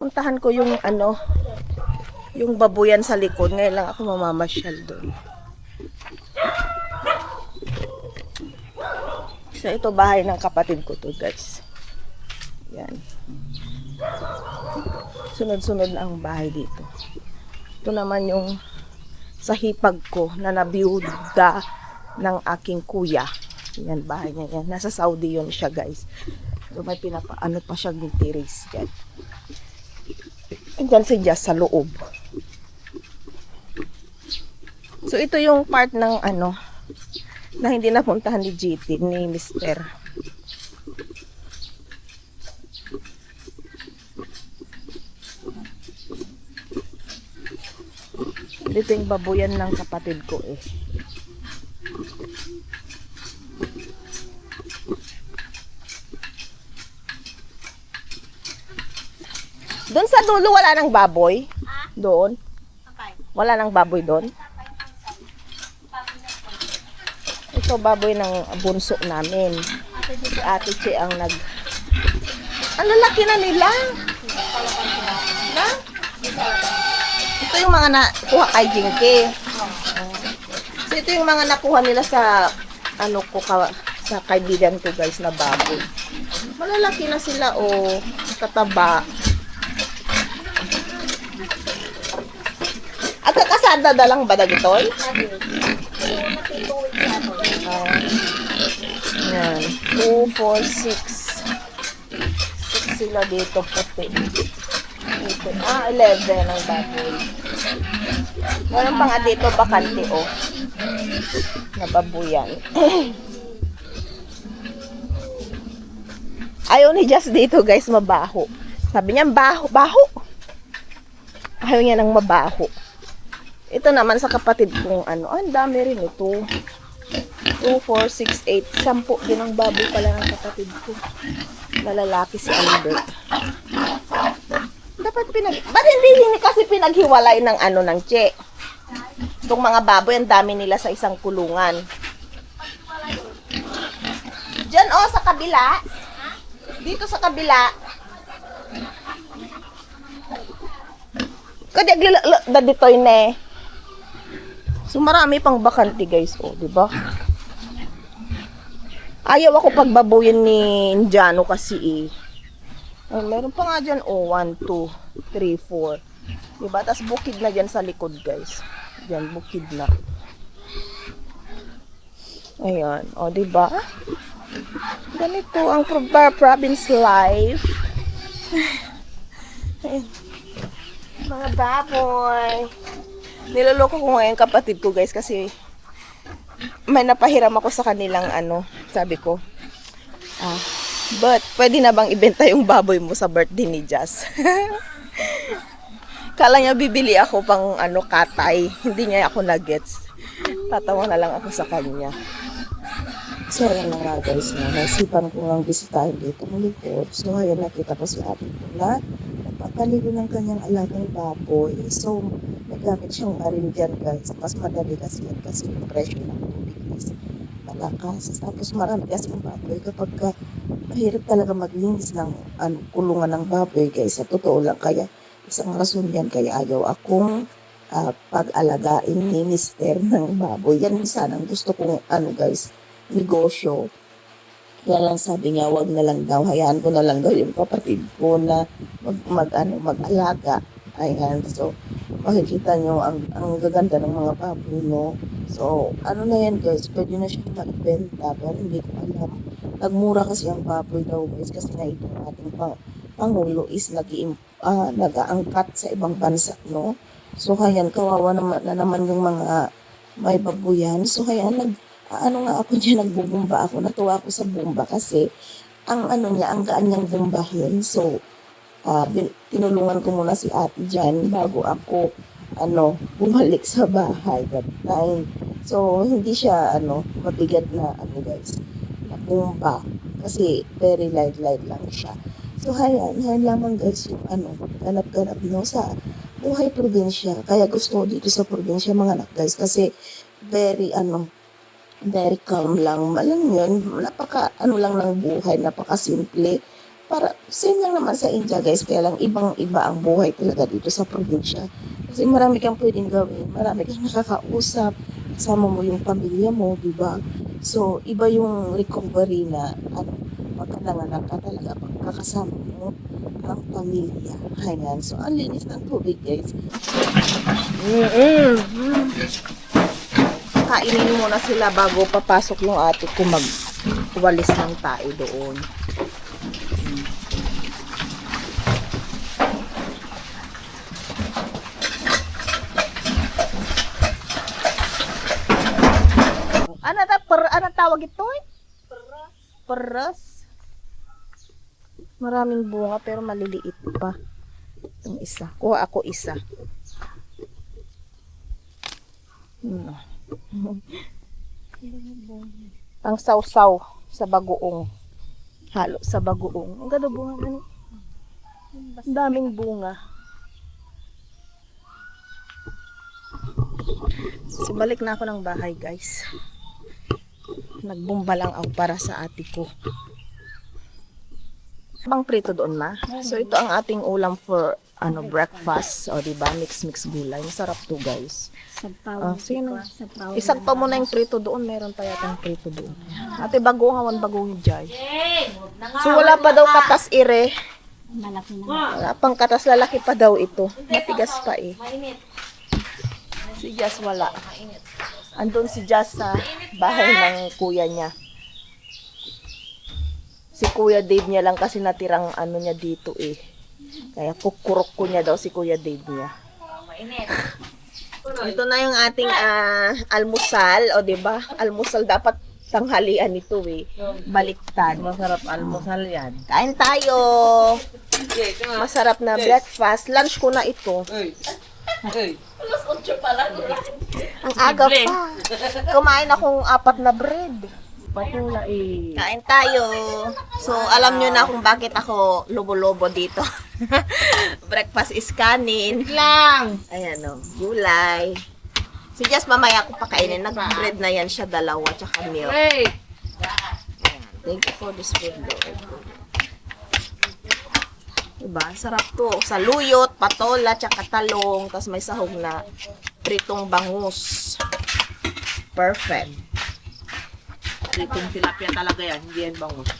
Puntahan ko yung yung babuyan sa likod. Ngayon lang ako mamamasyal doon. So ito bahay ng kapatid ko to, guys. Yan. Sunod-sunod na ang bahay dito. Ito naman yung sa hipag ko na nabiyuda ng aking kuya. Yan, bahay niya yan. Nasa Saudi yun siya, guys. So may pinapaano pa siya ng terrace yan. Diyan si Jazz sa loob. So ito yung part ng na hindi napuntahan ni GT, ni Mr. Dito yung babuyan ng kapatid ko eh. Doon sa dulo wala nang baboy? Doon? Wala nang baboy doon? Ito baboy ng bunso namin. Si Ate Che ang ang lalaki na nila. Na? Ito yung mga nakuha kay Jinky. So ito yung mga nakuha nila sa sa kaibigan ko, guys, na baboy. Malalaki na sila kataba. At kakasada da lang ba dagitoy? Yan. 2, 4, 6. 6 sila dito puti. Dito. 11 ang baboy. Meron pa nga dito bakante nababuyan. Ayaw ni Jazz dito, guys, mabaho. Sabi niya, baho. Ayaw niya ng mabaho. Ito naman sa kapatid kong ang dami rin ito. 2, 4, 6, 8. 10 din ang baboy pala ng kapatid ko. Malalaki si Albert. Dapat ba't hindi kasi pinaghiwalay ng ng Che? Itong mga baboy, ang dami nila sa isang kulungan. Diyan sa kabila. Dito sa kabila. Kadyag ditoy ne. So marami pang bakante, guys, di ba? Ayaw ako pagbabuyin ni Indiano kasi meron pa nga dyan 1, 2, 3, 4. Diba? Tapos bukid na dyan sa likod, guys. Dyan, bukid na. Ayan, diba? Ganito ang province life. Mga baboy. Niloloko ko ngayon kapatid ko, guys, kasi may napahiram ako sa kanilang sabi ko, but pwede na bang ibenta yung baboy mo sa birthday ni Jazz? Kala niya bibili ako pang katay. Hindi niya ako na-gets. Tatawa na lang ako sa kanya. So ayan na nga, guys, naisipan ko lang bisitahin dito ng likod. So ayan, nakita ko si ate ko na napapaligo ng kanyang alagang baboy. So nagamit siyang marin dyan, guys. Mas madali kasi yan kasi yung presyo ng tubig is malakas. Tapos marami kasi yung baboy kapag mahirap talaga maglinis ng kulungan ng baboy, guys. Sa totoo lang, kaya isang rason yan kaya ayaw akong pag-alagain ni Mister ng baboy. Yan sanang gusto kong guys, negosyo. Kaya lang sabi niya, wag na lang daw, hayaan ko na lang daw yung kapatid ko na mag-alaga. Ayan, so makikita nyo ang gaganda ng mga baboy, no? So na yan, guys, pwede na siyang magbenta, pero hindi ko alam. Nagmura kasi ang baboy daw, guys, kasi na itong ating Pangulo is nag-aangkat sa ibang bansa, no? So hayan, kawawa naman yung mga may babuyan. So hayan, nga ako dyan, nagbubumba ako. Natuwa ako sa bumba kasi ang ang gaan niyang bumbahin. So tinulungan ko muna si ate dyan bago ako bumalik sa bahay that time. So hindi siya mabigat na guys, na bumba kasi very light lang siya. So yan lamang, guys, yung ganap-ganap, no, sa buhay probinsya. Kaya gusto ko dito sa probinsya, mga anak, guys, kasi very very calm lang. Alam yun, napaka lang ng buhay, napaka simple. para same lang naman sa India guys, kaya lang ibang-iba ang buhay talaga dito sa probinsya. Kasi marami kang pwedeng gawin, marami kang nakakausap, kasama mo yung pamilya mo, di ba? So, iba yung recovery na ano, pagka nanganak ka talaga, pagkakasama mo ang pamilya. Ayan. So, ang linis ng tubig guys. Kainin muna sila bago papasok yung ate ko magwalis ng tae doon. Ano tawag ito? Peras. Maraming bunga pero maliliit pa. Itong isa. Kuha ako isa. Ang sausaw sa bagoong. Halo sa bagoong. Ang ganda bunga na ni. Ang daming bunga. So, balik na ako ng bahay guys. Nagbumba lang ako para sa ate ko. Bang prito doon ma. So ito ang ating ulam for breakfast. O diba? Mix gulay. Masarap to guys. Sino? Isagpaw mo na yung prito doon. Meron pa yata yung prito doon. Ate baguhawan baguhin dyan. So wala pa daw katas ire. Wala pang katas, lalaki pa daw ito. Matigas pa eh. Si Jazz wala. Andun si Jazz sa bahay ng kuya niya. Si Kuya Dave niya lang kasi natirang niya dito eh. Kaya kukurok ko niya daw si Kuya Dave niya. Ito na yung ating almusal, o diba? Almusal dapat tanghalian ito eh. Baliktad. Masarap almusal yan. Kain tayo. Masarap na breakfast. Lunch ko na ito. Ang aga pa. Kumain akong 4 na bread. Patula eh. Kain tayo. So, alam nyo na kung bakit ako lobo-lobo dito. Breakfast is kanin. Lang! Ayan o, gulay. Si Jess, mamaya ko pakainin. Nag-bread na yan siya, 2, tsaka milk. Hey! Ayan. Thank you for this food, Lord. Diba? Sarap to. Sa luyot, patola, tsaka talong. Tapos may sahog na pritong bangus. Perfect. Itong tilapia talaga yan, hindi yan bangus.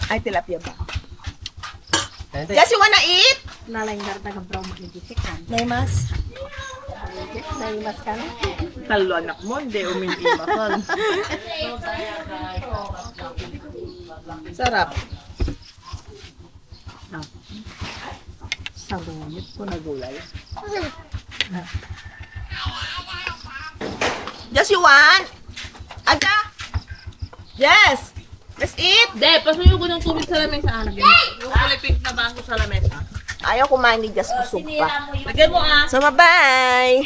Ay, tilapia ba? Jess, you wanna eat? Nalanggar na ng brown magigisikan. Naimas. Naimas ka na? Talo anak mo, hindi umintimakan. Sarap. Sabunit ko na gulay. Jess, you want? Aga? Yes! Let's eat! De, pasuyo ko ng tubig sa lamesa. Yung kulipik na baso sa lamesa. Ayaw kumain ni Jess, kusog pa. Lagyan mo ah. So, bye-bye!